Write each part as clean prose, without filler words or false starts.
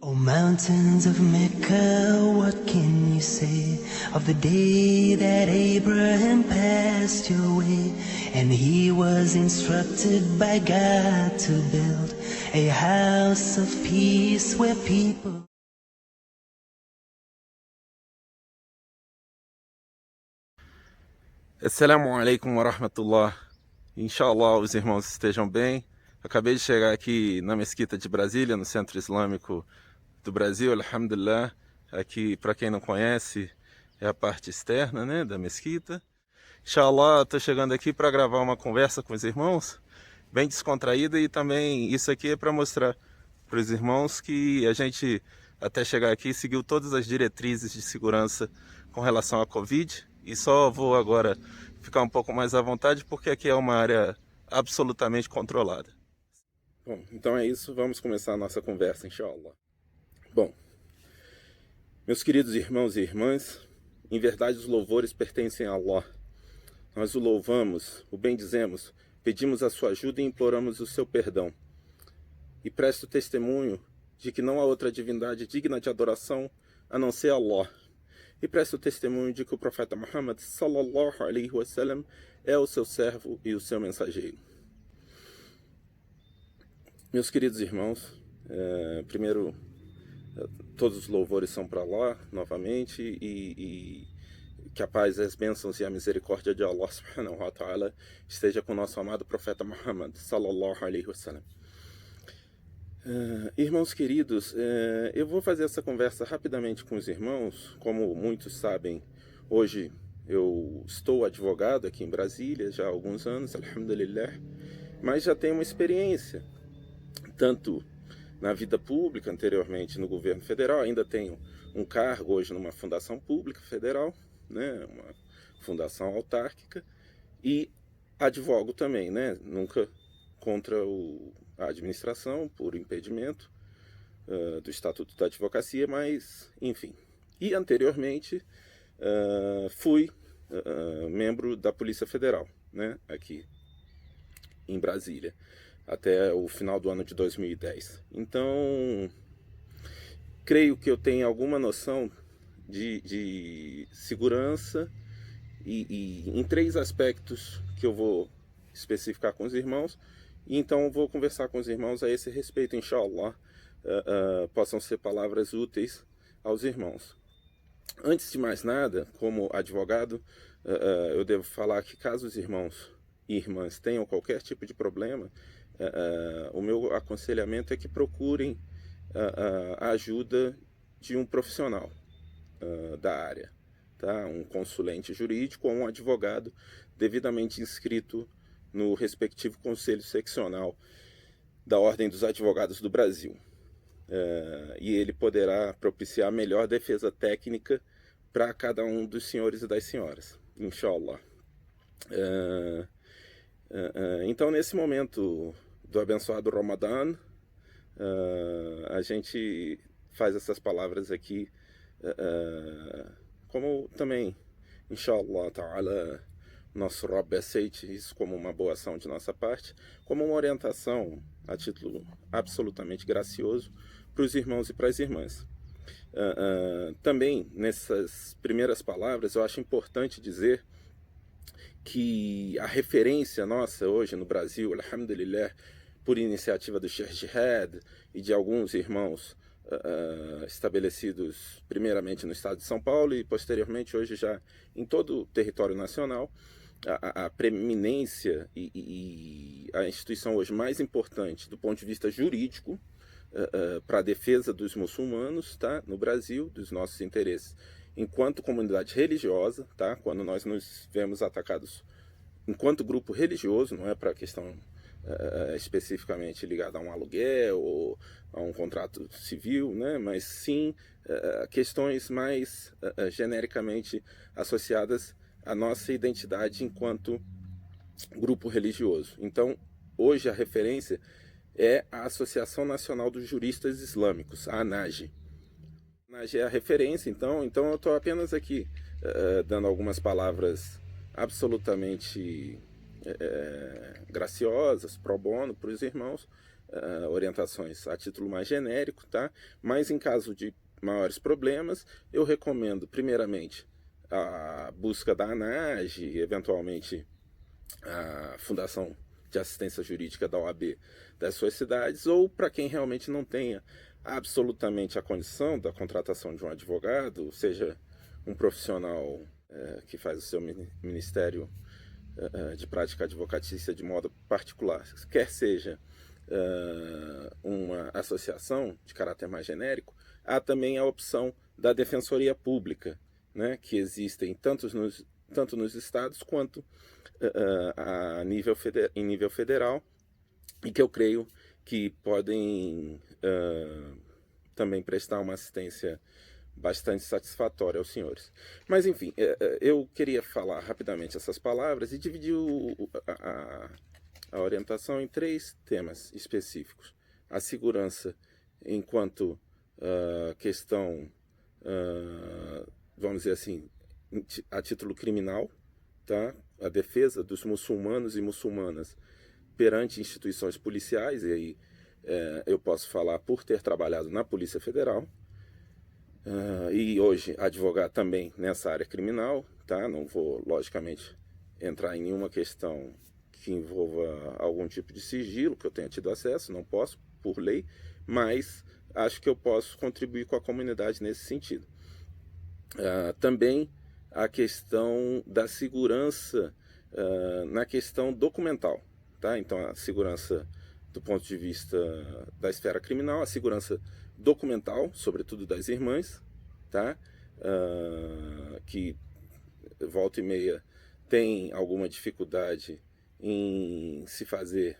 O mountains of Mecca, what can you say of the day that Abraham passed your way, and he was instructed by God to build a house of peace where people... Assalamu alaikum wa rahmatullah. Inshallah os irmãos estejam bem. Acabei de chegar aqui na Mesquita de Brasília, no Centro Islâmico do Brasil, alhamdulillah. Aqui, para quem não conhece, é a parte externa, né, da mesquita. Inshallah, estou chegando aqui para gravar uma conversa com os irmãos, bem descontraída, e também isso aqui é para mostrar para os irmãos que a gente, até chegar aqui, seguiu todas as diretrizes de segurança com relação à Covid, e só vou agora ficar um pouco mais à vontade porque aqui é uma área absolutamente controlada. Bom, então é isso, vamos começar a nossa conversa, inshallah. Bom, meus queridos irmãos e irmãs, em verdade os louvores pertencem a Allah. Nós o louvamos, o bendizemos, pedimos a sua ajuda e imploramos o seu perdão. E presto testemunho de que não há outra divindade digna de adoração a não ser Allah. E presto testemunho de que o profeta Muhammad sallallahu alaihi wasallam é o seu servo e o seu mensageiro. Meus queridos irmãos, primeiro, todos os louvores são para Allah, novamente, e que a paz, as bênçãos e a misericórdia de Allah subhanahu wa ta'ala esteja com o nosso amado profeta Muhammad sallallahu alaihi wasallam. Irmãos queridos, eu vou fazer essa conversa rapidamente com os irmãos. Como muitos sabem, hoje eu estou advogado aqui em Brasília já há alguns anos, alhamdulillah, mas já tenho uma experiência, tanto na vida pública, anteriormente no governo federal, ainda tenho um cargo hoje numa fundação pública federal, né, uma fundação autárquica, e advogo também, né, nunca contra a administração por impedimento do Estatuto da Advocacia, mas enfim. E anteriormente fui membro da Polícia Federal, né, aqui em Brasília, até o final do ano de 2010. Então, creio que eu tenho alguma noção de segurança e em três aspectos que eu vou especificar com os irmãos. E então eu vou conversar com os irmãos a esse respeito, inshallah, possam ser palavras úteis aos irmãos. Antes de mais nada, como advogado, eu devo falar que caso os irmãos e irmãs tenham qualquer tipo de problema, o meu aconselhamento é que procurem a ajuda de um profissional da área, tá? Um consulente jurídico ou um advogado devidamente inscrito no respectivo Conselho Seccional da Ordem dos Advogados do Brasil. E ele poderá propiciar a melhor defesa técnica para cada um dos senhores e das senhoras, inshallah. Então, nesse momento do abençoado Ramadã, a gente faz essas palavras aqui, como também, inshallah ta'ala, nosso Rabb aceite isso como uma boa ação de nossa parte, como uma orientação a título absolutamente gracioso para os irmãos e para as irmãs. Também, nessas primeiras palavras, eu acho importante dizer que a referência nossa hoje no Brasil, alhamdulillah, por iniciativa do Sheikh Jihad e de alguns irmãos estabelecidos primeiramente no estado de São Paulo e posteriormente hoje já em todo o território nacional, a preeminência e a instituição hoje mais importante do ponto de vista jurídico para a defesa dos muçulmanos, tá, no Brasil, dos nossos interesses enquanto comunidade religiosa, tá, quando nós nos vemos atacados enquanto grupo religioso, não é para questão especificamente ligada a um aluguel ou a um contrato civil, né, mas sim questões mais genericamente associadas à nossa identidade enquanto grupo religioso. Então, hoje a referência é a Associação Nacional dos Juristas Islâmicos, a ANAJE. A ANAJE é a referência, então eu estou apenas aqui dando algumas palavras absolutamente graciosas, pro bono, para os irmãos, orientações a título mais genérico, tá? Mas em caso de maiores problemas, eu recomendo, primeiramente, a busca da ANAGE, eventualmente a Fundação de Assistência Jurídica da OAB das suas cidades, ou para quem realmente não tenha absolutamente a condição da contratação de um advogado, seja um profissional que faz o seu ministério de prática advocatícia de modo particular, quer seja uma associação de caráter mais genérico, há também a opção da Defensoria Pública, né, que existem tanto nos estados quanto em nível federal, e que eu creio que podem também prestar uma assistência bastante satisfatória aos senhores. Mas, enfim, eu queria falar rapidamente essas palavras e dividir a orientação em 3 temas específicos. A segurança enquanto questão, vamos dizer assim, a título criminal, tá? A defesa dos muçulmanos e muçulmanas perante instituições policiais, e aí eu posso falar por ter trabalhado na Polícia Federal, e hoje advogar também nessa área criminal, tá? Não vou, logicamente, entrar em nenhuma questão que envolva algum tipo de sigilo que eu tenha tido acesso, não posso, por lei, mas acho que eu posso contribuir com a comunidade nesse sentido. Também a questão da segurança na questão documental, tá? Então, a segurança do ponto de vista da esfera criminal, a segurança documental, sobretudo das irmãs, tá? Que volta e meia tem alguma dificuldade em se fazer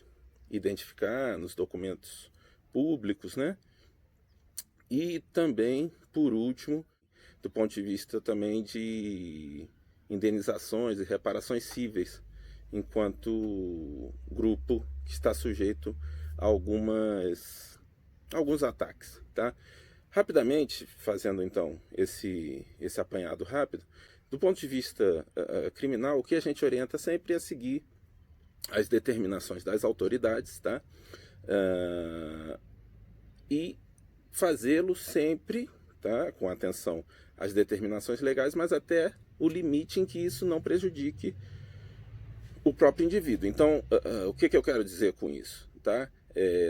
identificar nos documentos públicos, né? E também, por último, do ponto de vista também de indenizações e reparações cíveis, enquanto grupo que está sujeito a alguns ataques, tá? Rapidamente, fazendo então esse apanhado rápido, do ponto de vista criminal, o que a gente orienta sempre é seguir as determinações das autoridades, tá? E fazê-lo sempre, tá? Com atenção às determinações legais, mas até o limite em que isso não prejudique o próprio indivíduo. Então, o que eu quero dizer com isso? Tá?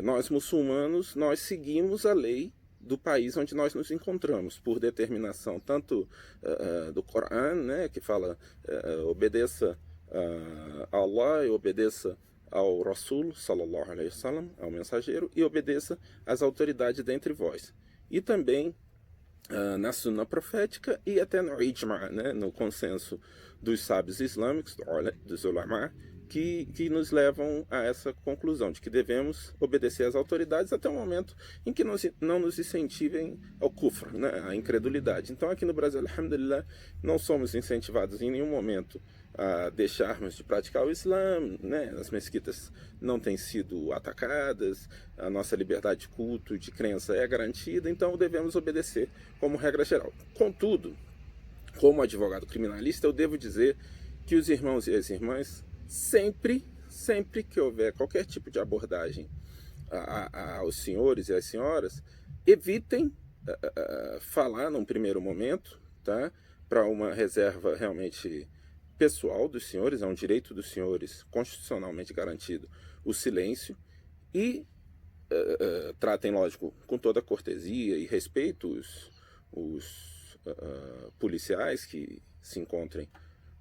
Nós muçulmanos, nós seguimos a lei do país onde nós nos encontramos, por determinação tanto do Corão, né, que fala obedeça a Allah e obedeça ao Rasul, sallallahu alaihi wasallam, ao mensageiro, e obedeça às autoridades dentre vós. E também na Sunna profética e até no Ijma', né, no consenso dos sábios islâmicos, dos ulama, que nos levam a essa conclusão de que devemos obedecer às autoridades até o momento em que não nos incentivem ao kufr, né, à incredulidade. Então aqui no Brasil, alhamdulillah, não somos incentivados em nenhum momento a deixarmos de praticar o Islã, né? As mesquitas não têm sido atacadas, a nossa liberdade de culto, de crença é garantida, então devemos obedecer como regra geral. Contudo, como advogado criminalista, eu devo dizer que os irmãos e as irmãs, sempre que houver qualquer tipo de abordagem aos senhores e às senhoras, evitem falar num primeiro momento, tá? Para uma reserva realmente pessoal dos senhores, é um direito dos senhores constitucionalmente garantido o silêncio, e tratem, lógico, com toda a cortesia e respeito os policiais que se encontrem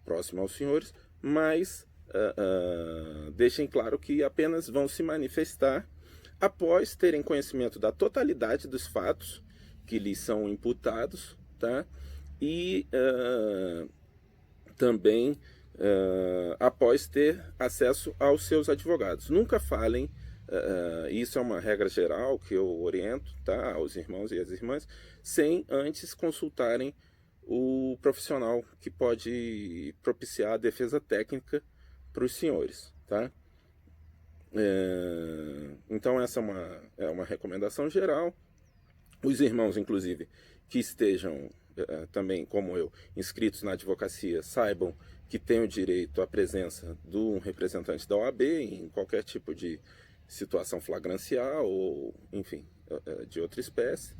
próximo aos senhores, mas deixem claro que apenas vão se manifestar após terem conhecimento da totalidade dos fatos que lhes são imputados, tá? E também após ter acesso aos seus advogados. Nunca falem, isso é uma regra geral que eu oriento, tá, aos irmãos e às irmãs, sem antes consultarem o profissional que pode propiciar a defesa técnica para os senhores, tá? Então essa é uma recomendação geral. Os irmãos, inclusive, que estejam também, como eu, inscritos na advocacia, saibam que têm o direito à presença de um representante da OAB em qualquer tipo de situação flagrancial ou, enfim, de outra espécie.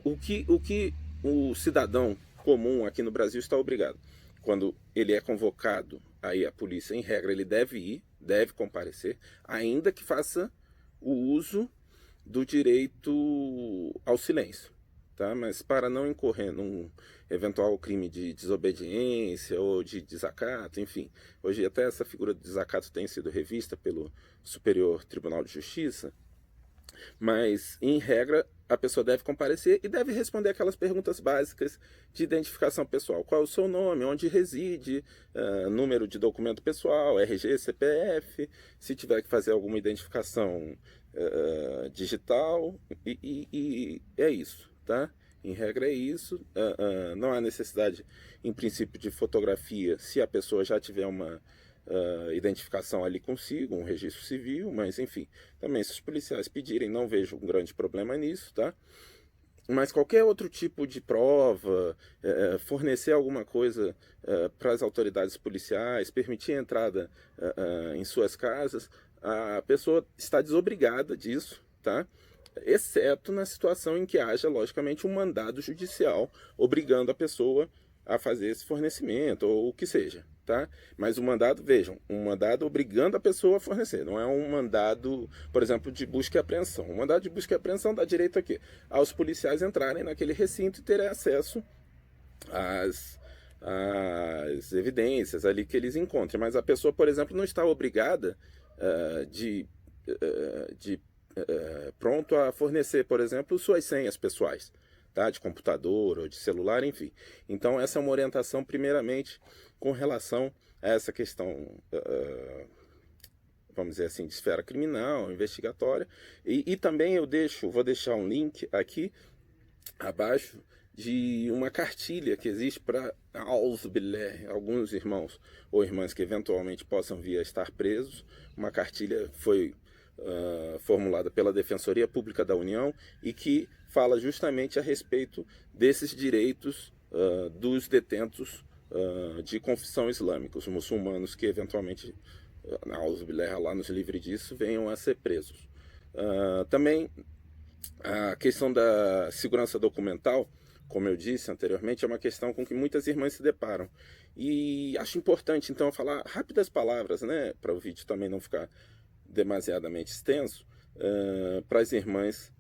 O que o cidadão comum aqui no Brasil está obrigado? Quando ele é convocado, aí a polícia, em regra, ele deve ir, deve comparecer, ainda que faça o uso do direito ao silêncio. Tá? Mas para não incorrer num eventual crime de desobediência ou de desacato, enfim. Hoje até essa figura de desacato tem sido revista pelo Superior Tribunal de Justiça, mas, em regra, a pessoa deve comparecer e deve responder aquelas perguntas básicas de identificação pessoal. Qual é o seu nome, onde reside, número de documento pessoal, RG, CPF, se tiver que fazer alguma identificação digital, e é isso, tá? Em regra é isso. Não há necessidade, em princípio, de fotografia se a pessoa já tiver uma identificação ali consigo, um registro civil, mas enfim, também se os policiais pedirem, não vejo um grande problema nisso, tá? Mas qualquer outro tipo de prova, fornecer alguma coisa para as autoridades policiais, permitir a entrada em suas casas, a pessoa está desobrigada disso, tá? Exceto na situação em que haja, logicamente, um mandado judicial obrigando a pessoa a fazer esse fornecimento, ou o que seja, tá? Mas o mandado, vejam, um mandado obrigando a pessoa a fornecer, não é um mandado, por exemplo, de busca e apreensão. O mandado de busca e apreensão dá direito a quê? Aos policiais entrarem naquele recinto e terem acesso às evidências ali que eles encontrem. Mas a pessoa, por exemplo, não está obrigada pronto a fornecer, por exemplo, suas senhas pessoais, tá? De computador ou de celular, enfim. Então essa é uma orientação primeiramente com relação a essa questão, vamos dizer assim, de esfera criminal, investigatória. E também vou deixar um link aqui abaixo de uma cartilha que existe para alguns irmãos ou irmãs que eventualmente possam vir a estar presos. Uma cartilha foi formulada pela Defensoria Pública da União e que fala justamente a respeito desses direitos dos detentos de confissão islâmica, os muçulmanos que eventualmente, Allah nos livre disso, venham a ser presos. Também a questão da segurança documental, como eu disse anteriormente, é uma questão com que muitas irmãs se deparam. E acho importante, então, falar rápidas palavras, né, para o vídeo também não ficar demasiadamente extenso, para as irmãs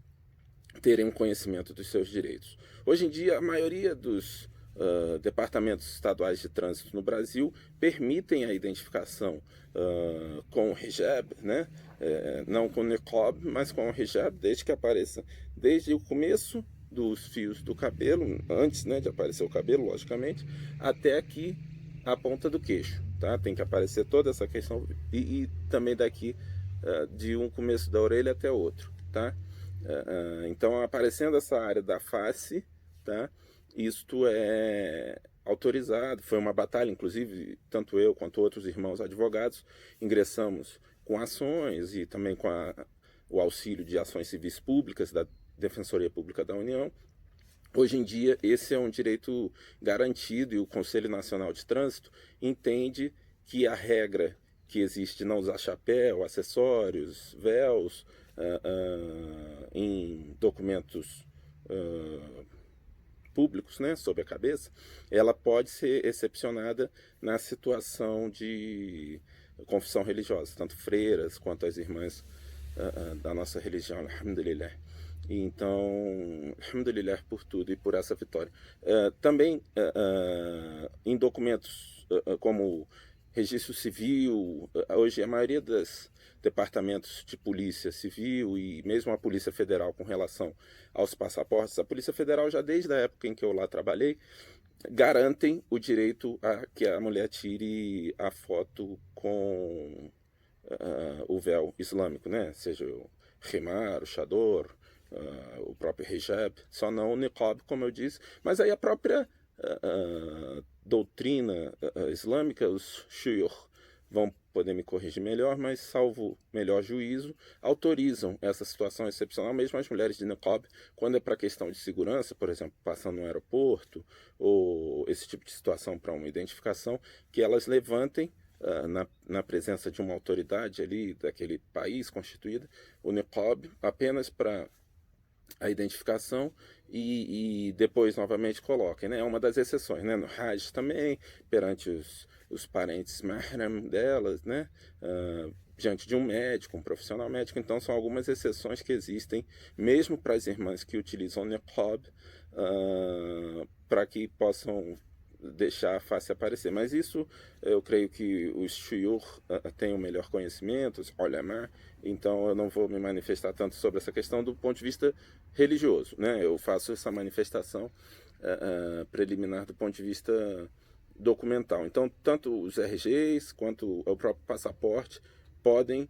terem um conhecimento dos seus direitos. Hoje em dia, a maioria dos departamentos estaduais de trânsito no Brasil permitem a identificação com o hijab, né? Não com o niqab, mas com o hijab, desde que apareça, desde o começo dos fios do cabelo, antes, né, de aparecer o cabelo, logicamente, até aqui a ponta do queixo, tá? Tem que aparecer toda essa questão e também daqui de um começo da orelha até outro, tá? Então, aparecendo essa área da face, tá? Isto é autorizado. Foi uma batalha, inclusive, tanto eu quanto outros irmãos advogados ingressamos com ações e também com o auxílio de ações civis públicas da Defensoria Pública da União. Hoje em dia, esse é um direito garantido e o Conselho Nacional de Trânsito entende que a regra que existe de não usar chapéu, acessórios, véus em documentos públicos, né, sob a cabeça, ela pode ser excepcionada na situação de confissão religiosa, tanto freiras quanto as irmãs da nossa religião, alhamdulillah. Então, alhamdulillah por tudo e por essa vitória. Também em documentos como registro civil, hoje a maioria dos departamentos de polícia civil e mesmo a Polícia Federal com relação aos passaportes, a Polícia Federal já desde a época em que eu lá trabalhei, garantem o direito a que a mulher tire a foto com o véu islâmico, né? Seja o khimar, o chador, o próprio hijab, só não o niqab, como eu disse, mas aí a própria doutrina islâmica, os shuyukh vão poder me corrigir melhor, mas salvo melhor juízo, autorizam essa situação excepcional, mesmo as mulheres de niqab, quando é para questão de segurança, por exemplo, passando no aeroporto, ou esse tipo de situação para uma identificação, que elas levantem na presença de uma autoridade ali daquele país constituída, o niqab apenas para a identificação e depois novamente coloquem, né? É uma das exceções, né? No Hajj também, perante os parentes mahram delas, né? Diante de um médico, um profissional médico. Então são algumas exceções que existem, mesmo para as irmãs que utilizam niqab, para que possam deixar a face aparecer. Mas isso eu creio que os shuyukh têm o melhor conhecimento, os ulama, então eu não vou me manifestar tanto sobre essa questão do ponto de vista religioso, né? Eu faço essa manifestação preliminar do ponto de vista documental. Então, tanto os RGs quanto o próprio passaporte podem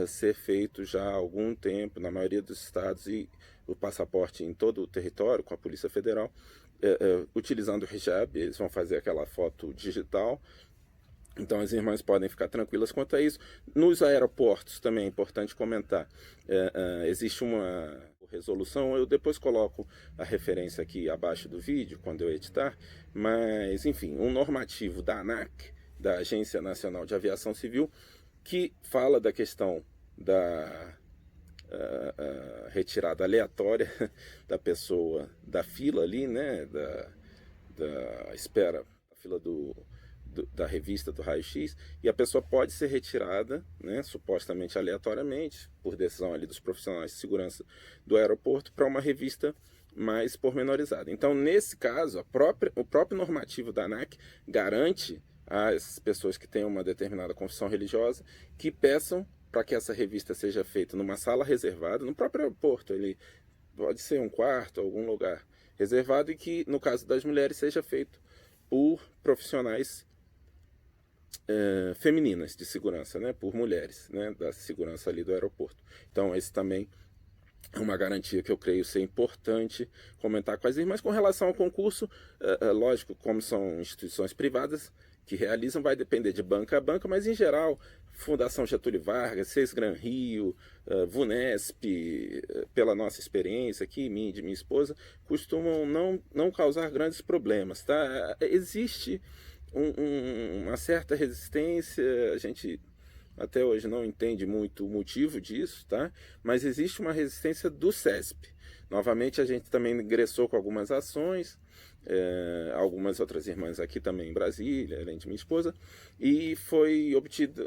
ser feitos já há algum tempo, na maioria dos estados, e o passaporte em todo o território, com a Polícia Federal, utilizando o hijab. Eles vão fazer aquela foto digital. Então as irmãs podem ficar tranquilas quanto a isso. Nos aeroportos também é importante comentar, existe uma resolução, eu depois coloco a referência aqui abaixo do vídeo, quando eu editar, mas enfim, um normativo da ANAC, da Agência Nacional de Aviação Civil, que fala da questão da retirada aleatória da pessoa da fila ali, né, da espera, a fila da revista do raio-x, e a pessoa pode ser retirada, né, supostamente aleatoriamente, por decisão ali dos profissionais de segurança do aeroporto, para uma revista mais pormenorizada. Então, nesse caso, o próprio normativo da ANAC garante às pessoas que têm uma determinada confissão religiosa que peçam para que essa revista seja feita numa sala reservada, no próprio aeroporto. Ele pode ser um quarto, algum lugar reservado, e que, no caso das mulheres, seja feito por profissionais femininas de segurança, né, por mulheres, né, da segurança ali do aeroporto. Então, esse também é uma garantia que eu creio ser importante comentar com as irmãs. Com relação ao concurso, lógico, como são instituições privadas que realizam, vai depender de banca a banca, mas em geral, Fundação Getúlio Vargas, Sesgran Rio, Vunesp, pela nossa experiência aqui, minha e de minha esposa, costumam não causar grandes problemas, tá? Existe uma certa resistência, a gente até hoje não entende muito o motivo disso, tá? Mas existe uma resistência do CESP. Novamente, a gente também ingressou com algumas ações, algumas outras irmãs aqui também em Brasília, além de minha esposa, e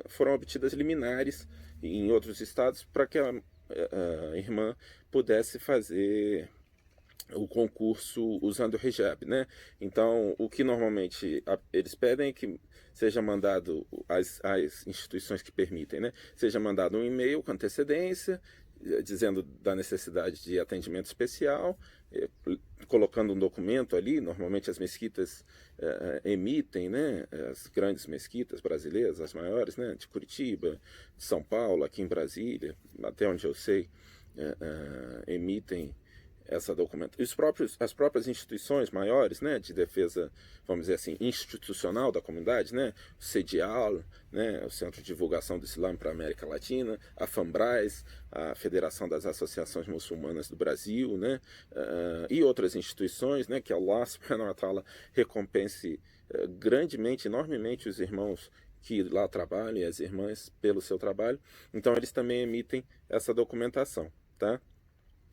foram obtidas liminares em outros estados para que a irmã pudesse fazer o concurso usando o hijab, né? Então, o que normalmente eles pedem é que seja mandado, as instituições que permitem, né? Seja mandado um e-mail com antecedência, dizendo da necessidade de atendimento especial, colocando um documento ali. Normalmente as mesquitas emitem, né? As grandes mesquitas brasileiras, as maiores, né? De Curitiba, de São Paulo, aqui em Brasília, até onde eu sei, emitem essa documentação. As próprias instituições maiores, né, de defesa, vamos dizer assim, institucional da comunidade, né, o CEDIAL, né, o Centro de Divulgação do Islã para a América Latina, a FAMBRAS, a Federação das Associações Muçulmanas do Brasil, né, e outras instituições, né, que Allah subhanahu wa ta'ala recompense grandemente, enormemente os irmãos que lá trabalham e as irmãs pelo seu trabalho. Então eles também emitem essa documentação, tá?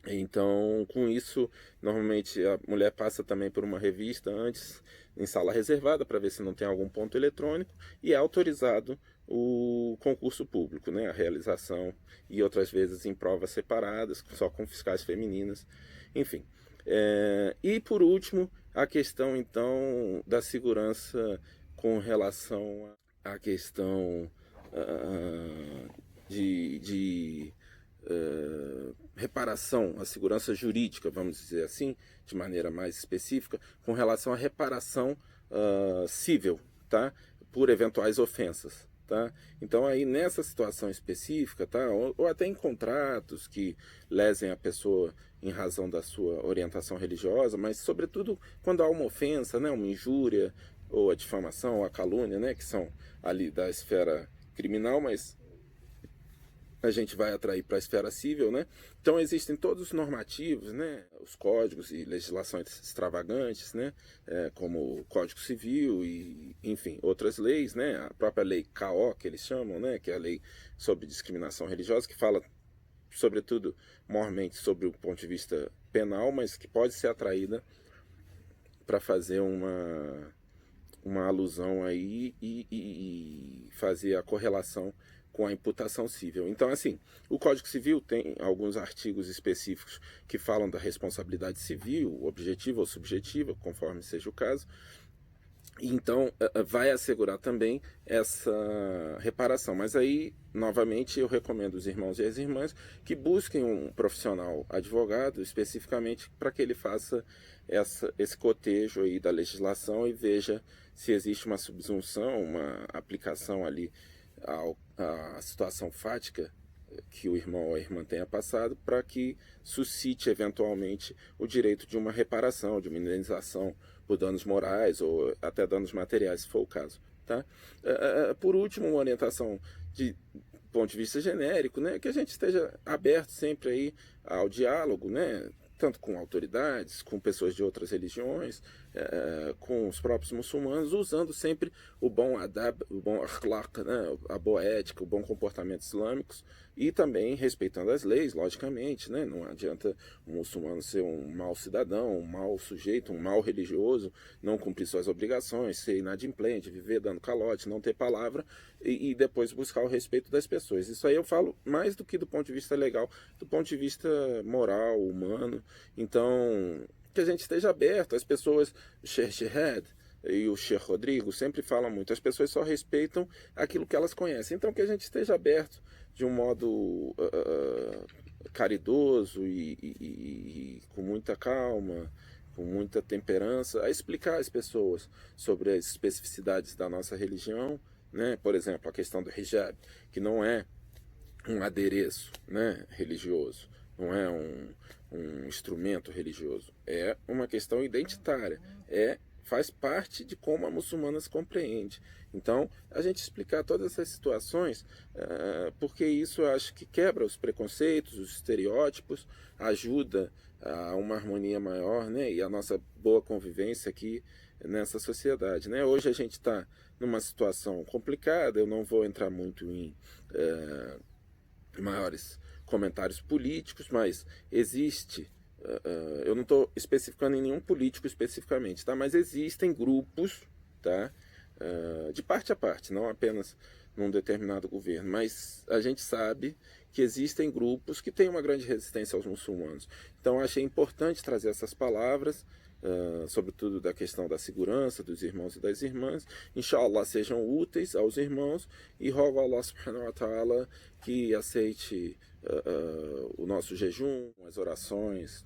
Então, com isso, normalmente a mulher passa também por uma revista antes, em sala reservada, para ver se não tem algum ponto eletrônico, e é autorizado o concurso público, né, a realização, e outras vezes em provas separadas, só com fiscais femininas, enfim. E por último, a questão então da segurança com relação à questão de reparação, a segurança jurídica, vamos dizer assim, de maneira mais específica, com relação à reparação civil, tá? Por eventuais ofensas, tá? Então aí nessa situação específica, tá? Ou até em contratos que lesem a pessoa em razão da sua orientação religiosa, mas sobretudo quando há uma ofensa, né? Uma injúria, ou a difamação, ou a calúnia, né? Que são ali da esfera criminal, mas a gente vai atrair para a esfera civil, né? Então existem todos os normativos, né? Os códigos e legislações extravagantes, né? Como o Código Civil e, enfim, outras leis, né? A própria lei KO, que eles chamam, né? Que é a lei sobre discriminação religiosa, que fala, sobretudo, maiormente sobre o ponto de vista penal, mas que pode ser atraída para fazer uma alusão aí e fazer a correlação com a imputação civil. Então, assim, o Código Civil tem alguns artigos específicos que falam da responsabilidade civil, objetiva ou subjetiva, conforme seja o caso. Então, vai assegurar também essa reparação. Mas aí, novamente, eu recomendo os irmãos e as irmãs que busquem um profissional advogado, especificamente para que ele faça esse cotejo aí da legislação e veja se existe uma subsunção, uma aplicação ali à situação fática que o irmão ou a irmã tenha passado, para que suscite eventualmente o direito de uma reparação, de uma indenização por danos morais ou até danos materiais, se for o caso. Tá? Por último, uma orientação de ponto de vista genérico, né, que a gente esteja aberto sempre aí ao diálogo, né, tanto com autoridades, com pessoas de outras religiões, com os próprios muçulmanos, usando sempre o bom adab, o bom akhlaq, né, a boa ética, o bom comportamento islâmicos, e também respeitando as leis, logicamente, né, não adianta um muçulmano ser um mau cidadão, um mau sujeito, um mau religioso, não cumprir suas obrigações, ser inadimplente, viver dando calote, não ter palavra, e depois buscar o respeito das pessoas. Isso aí eu falo mais do que do ponto de vista legal, do ponto de vista moral, humano. Então, que a gente esteja aberto. As pessoas, o Sheikh Jihad e o Sheikh Rodrigo sempre falam muito, as pessoas só respeitam aquilo que elas conhecem. Então, que a gente esteja aberto de um modo caridoso e com muita calma, com muita temperança, a explicar às pessoas sobre as especificidades da nossa religião, né? Por exemplo, a questão do hijab, que não é um adereço, né, religioso, não é um instrumento religioso, é uma questão identitária, faz parte de como a muçulmana se compreende. Então, a gente explicar todas essas situações, porque isso eu acho que quebra os preconceitos, os estereótipos, ajuda a uma harmonia maior, né, e a nossa boa convivência aqui nessa sociedade, né? Hoje a gente está numa situação complicada, eu não vou entrar muito em maiores comentários políticos, mas existe, eu não estou especificando em nenhum político especificamente, tá? Mas existem grupos, tá? De parte a parte, não apenas num determinado governo, mas a gente sabe que existem grupos que têm uma grande resistência aos muçulmanos. Então achei importante trazer essas palavras, sobretudo da questão da segurança dos irmãos e das irmãs. Inshallah sejam úteis aos irmãos, e rogo a Allah subhanahu wa ta'ala que aceite o nosso jejum, as orações,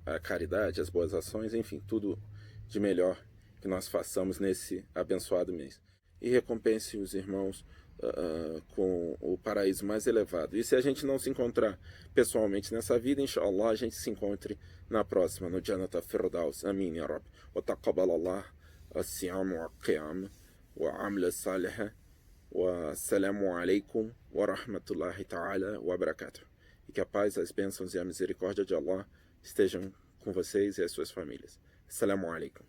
a caridade, as boas ações, enfim, tudo de melhor que nós façamos nesse abençoado mês. E recompense os irmãos com o paraíso mais elevado. E se a gente não se encontrar pessoalmente nessa vida, inshallah, a gente se encontre na próxima, no Jannat Firdaus. Amin, ya Rabbi. Wa taqabbal Allah as-siyam wa qiyam wa amla salih wa assalamu alaikum wa rahmatullahi ta'ala wa barakatuh. E que a paz, as bênçãos e a misericórdia de Allah estejam com vocês e as suas famílias. Assalamu alaikum.